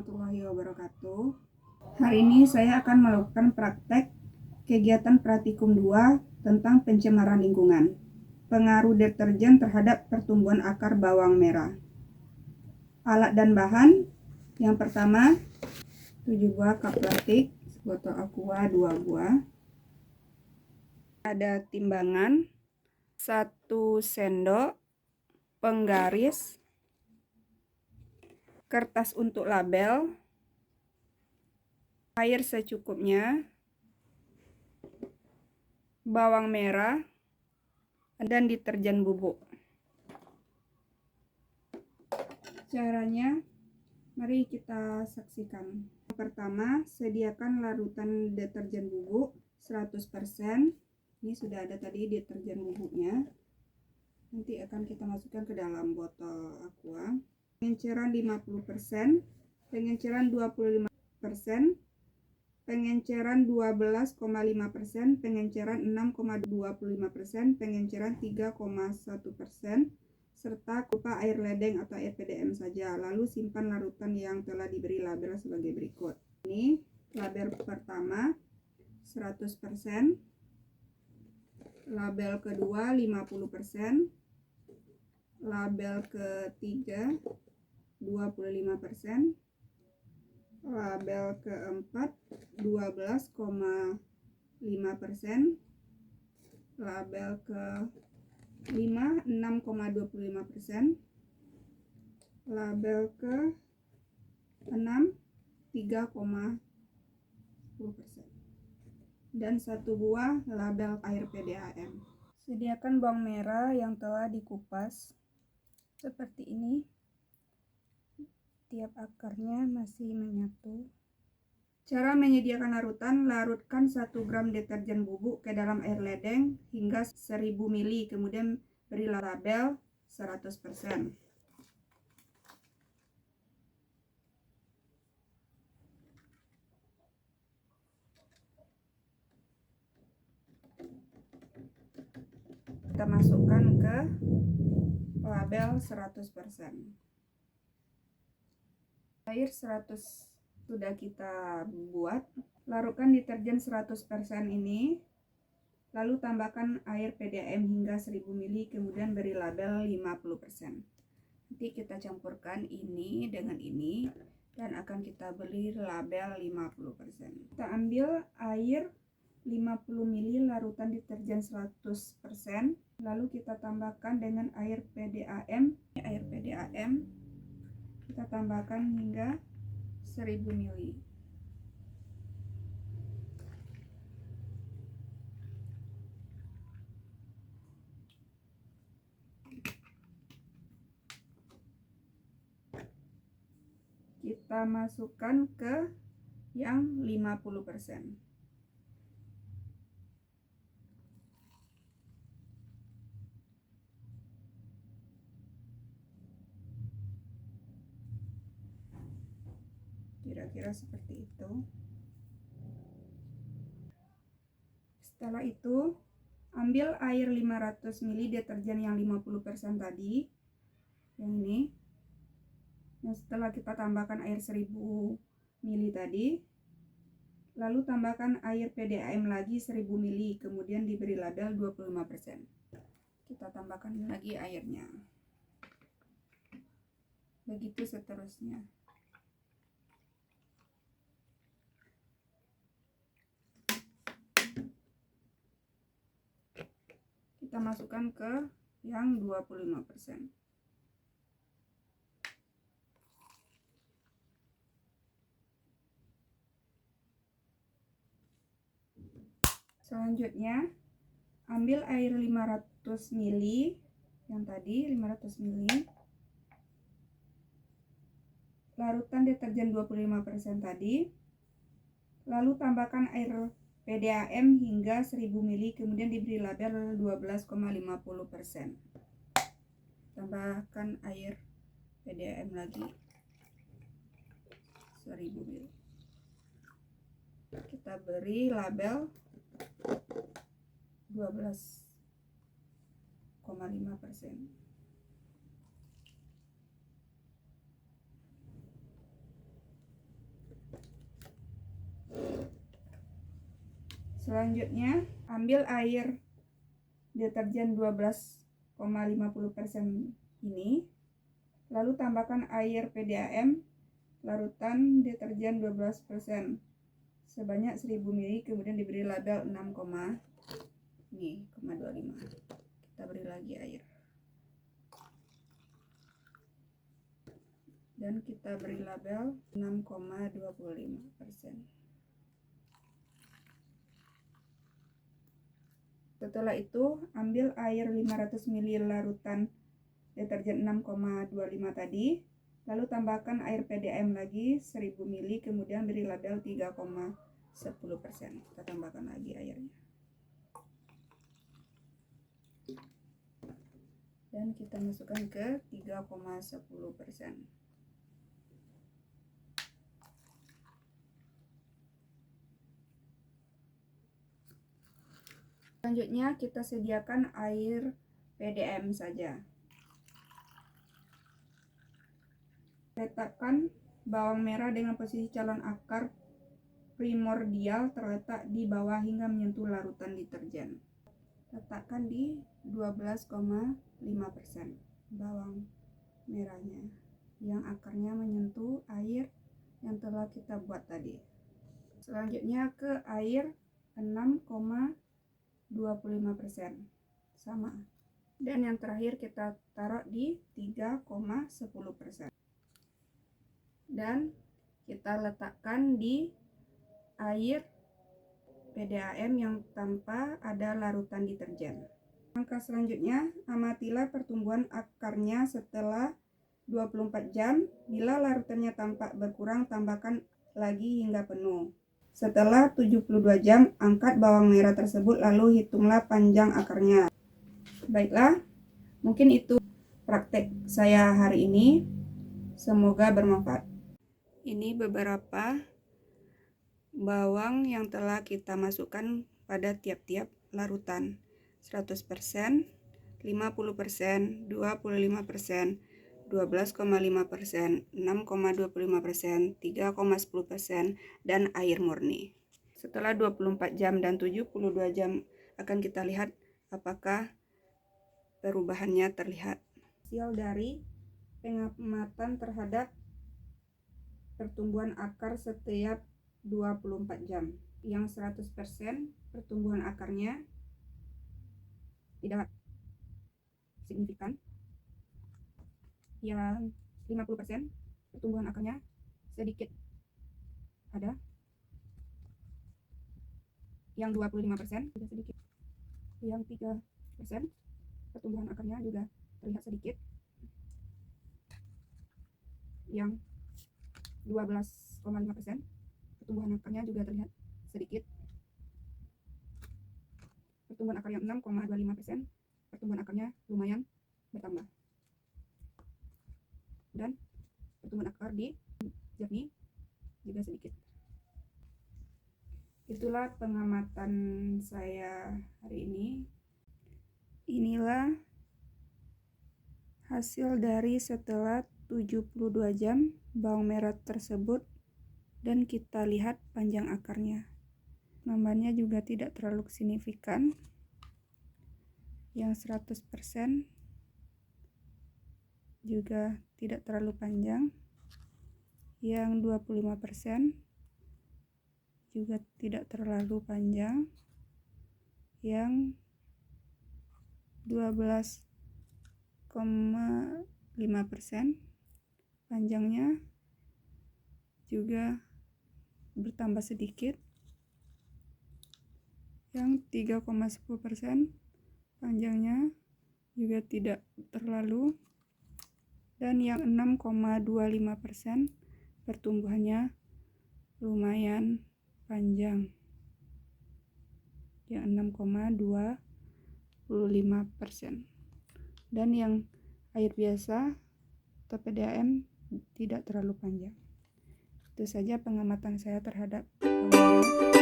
warahmatullahi wabarakatuh. Hari ini saya akan melakukan praktek kegiatan praktikum 2 tentang pencemaran lingkungan. Pengaruh deterjen terhadap pertumbuhan akar bawang merah. Alat dan bahan. Yang pertama, 7 buah cup plastik, botol aqua 2 buah. Ada timbangan, 1 sendok, penggaris, kertas untuk label, air secukupnya, bawang merah, dan deterjen bubuk. Caranya, mari kita saksikan. Yang pertama, sediakan larutan deterjen bubuk 100%. Ini sudah ada tadi deterjen bubuknya. Nanti akan kita masukkan ke dalam botol aqua. Pengenceran 50%, pengenceran 25%, pengenceran 12,5%, pengenceran 6,25%, pengenceran 3,1%, serta kupa air ledeng atau air PDM saja. Lalu simpan larutan yang telah diberi label sebagai berikut. Ini label pertama 100%, label kedua 50%, label ketiga 25%, label keempat 12,5%, label ke-5 6,25%, label ke-6 3,10%, dan 1 buah label air PDAM. Sediakan bawang merah yang telah dikupas seperti ini. Tiap akarnya masih menyatu. Cara menyediakan larutan, larutkan 1 gram deterjen bubuk ke dalam air ledeng hingga 1000 ml, kemudian beri label 100%. Kita masukkan ke label 100%. Air 100 sudah kita buat. Larutkan deterjen 100% ini, lalu tambahkan air PDAM hingga 1000 ml, kemudian beri label 50%. Nanti kita campurkan ini dengan ini dan akan kita beri label 50%. Kita ambil air 50 ml larutan deterjen 100%, lalu kita tambahkan dengan air PDAM. Kita tambahkan hingga 1000 ml. Kita masukkan ke yang 50%. Kira-kira seperti itu. Setelah itu, ambil air 500 ml deterjen yang 50% tadi, yang ini. Nah, setelah kita tambahkan air 1000 ml tadi, lalu tambahkan air PDAM lagi 1000 ml, kemudian diberi label 25%. Kita tambahkan lagi airnya. Begitu seterusnya. Kita masukkan ke yang 25%. Selanjutnya, ambil air 500 ml yang tadi, 500 ml. Larutan deterjen 25% tadi. Lalu tambahkan air PDAM hingga 1000 ml, kemudian diberi label 12,50%. Tambahkan air PDAM lagi 1000 ml. Kita beri label 12,5%. Selanjutnya, ambil air deterjen 12,50% ini, lalu tambahkan air PDAM larutan deterjen 12% sebanyak 1000 ml, kemudian diberi label 6,25. Kita beri lagi air. Dan kita beri label 6,25%. Setelah itu, ambil air 500 ml larutan deterjen 6,25 tadi, lalu tambahkan air PDAM lagi 1000 ml, kemudian beri label 3,10%. Kita tambahkan lagi airnya. Dan kita masukkan ke 3,10%. Selanjutnya kita sediakan air PDAM saja. Letakkan bawang merah dengan posisi calon akar primordial terletak di bawah hingga menyentuh larutan deterjen. Letakkan di 12,5% bawang merahnya yang akarnya menyentuh air yang telah kita buat tadi. Selanjutnya ke air 6,25%, sama. Dan yang terakhir kita taruh di 3,10%. Dan kita letakkan di air PDAM yang tanpa ada larutan deterjen. Langkah selanjutnya, amatilah pertumbuhan akarnya setelah 24 jam. Bila larutannya tampak berkurang, tambahkan lagi hingga penuh. Setelah 72 jam, angkat bawang merah tersebut lalu hitunglah panjang akarnya. Baiklah, mungkin itu praktek saya hari ini. Semoga bermanfaat. Ini beberapa bawang yang telah kita masukkan pada tiap-tiap larutan. 100%, 50%, 25%, 12,5%, 6,25%, 3,10%, dan air murni. Setelah 24 jam dan 72 jam akan kita lihat apakah perubahannya terlihat. Hasil dari pengamatan terhadap pertumbuhan akar setiap 24 jam. Yang 100% pertumbuhan akarnya tidak signifikan. Yang 50% pertumbuhan akarnya sedikit ada. Yang 25% juga sedikit. Yang 3% pertumbuhan akarnya juga terlihat sedikit. Yang 12,5% pertumbuhan akarnya juga terlihat sedikit. Pertumbuhan akar yang 6,25%, pertumbuhan akarnya lumayan bertambah. Dan pertumbuhan akar di jernih juga sedikit. Itulah pengamatan saya hari ini. Inilah hasil dari setelah 72 jam bawang merah tersebut, dan kita lihat panjang akarnya. Namanya juga tidak terlalu signifikan. Yang 100% juga tidak terlalu panjang. Yang 25% juga tidak terlalu panjang. Yang 12,5% panjangnya juga bertambah sedikit. Yang 3,10% panjangnya juga tidak terlalu. Dan yang 6,25% pertumbuhannya lumayan panjang. Yang 6,25%. Dan yang air biasa atau PDAM tidak terlalu panjang. Itu saja pengamatan saya terhadap bawang merah.